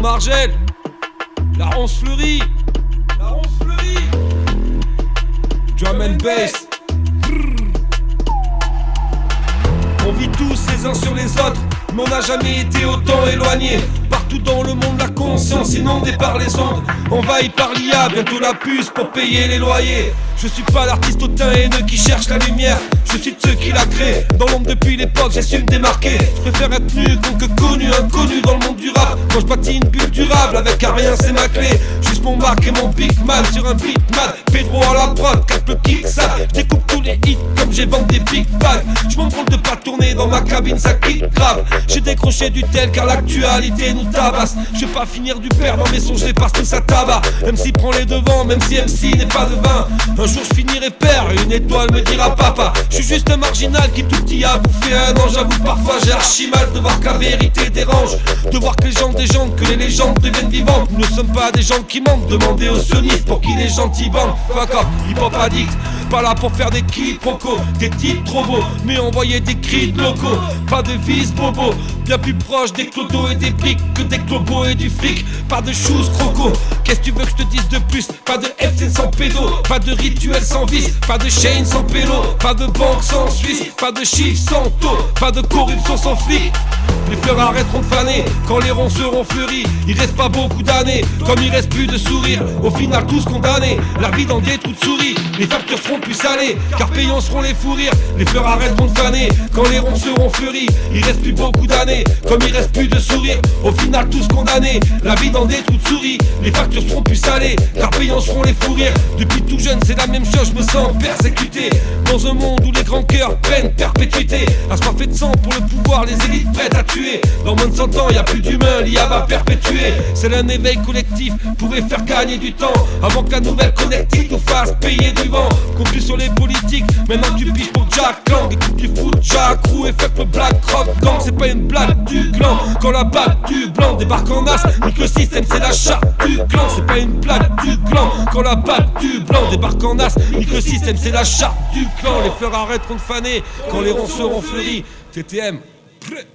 Margelle, la ronce fleurie, la ronce fleurie. Drum and bass. On vit tous les uns sur les autres, mais on n'a jamais été autant éloignés. Partout dans le monde la conscience inondée par les ondes, envahi par l'IA, bientôt la puce pour payer les loyers. Je suis pas l'artiste hautain haineux qui cherche la lumière, je suis de ceux qui l'a créé. Dans l'ombre depuis l'époque, j'ai su me démarquer. Je préfère être nu que connu, inconnu dans le monde du rap. Quand je bâtis une bulle durable, avec un rien c'est ma clé. Juste mon marque et mon big man sur un beat man. Pedro à la prod, capte le kick ça. Je découpe tous les hits comme j'ai vendu des big bags. Je m'en branle de pas tourner dans ma cabine, ça kick grave. J'ai décroché du tel car l'actualité nous tabasse. Je vais pas finir du père dans mes sons, je les passe tous à tabac. MC prend les devants, même si MC n'est pas de vin. Un jour je finirai père et une étoile me dira papa. Je suis juste un marginal qui tout petit a bouffé un an. J'avoue parfois j'ai archi mal de voir que la vérité dérange, de voir que les gens déjantent, que les légendes deviennent vivantes. Nous ne sommes pas des gens qui mentent, demandez aux sionistes pour qui les gentils bandent. Fuck off, hip-hop addict, pas là pour faire des quiproquos, des titres trop beaux, mais envoyer des cris de locaux. Pas de vis bobo, bien plus proche des clodos et des briques que des clobos et du fric. Pas de choses croco, qu'est-ce que tu veux que je te dise de plus? Pas de FC sans pédo, pas de rituel sans vice, pas de chaîne sans pélo, pas de banque sans Suisse, pas de chiffres sans taux, pas de corruption sans flic. Les fleurs arrêteront de faner quand les ronds seront fleuris. Il reste pas beaucoup d'années, comme il reste plus de sourires. Au final tous condamnés, la vie dans des trous de souris. Les factures seront plus salées, car payants seront les fous rires. Les fleurs arrêteront de faner quand les ronds seront fleuris. Il reste plus beaucoup d'années, comme il reste plus de sourires. Au final tous condamnés, la vie dans des trous de souris. Les factures seront plus salées, car payants seront les fous rires. Depuis tout jeune c'est la même chose, je me sens persécuté. Dans un monde où les grands cœurs peinent perpétuité. Assoiffés de sang pour le pouvoir, les élites prêtes à tuer. Dans moins de 100 ans, y a plus d'humains, l'IA va perpétuer. C'est un éveil collectif, pouvait faire gagner du temps avant que la nouvelle connectique nous fasse payer du vent. Conclu sur les politiques, maintenant tu piges pour Jack Lang. Écoute du foot, Jack Roux et fuck le Black Rock Gang. C'est pas une blague du clan, quand la bague du blanc débarque en as, nique le système, c'est la charte du clan. C'est pas une blague du clan, quand la bague du blanc débarque en as, nique le système, c'est la charte du clan. Les fleurs arrêteront de faner quand les ronds seront fleuris. TTM, prêt.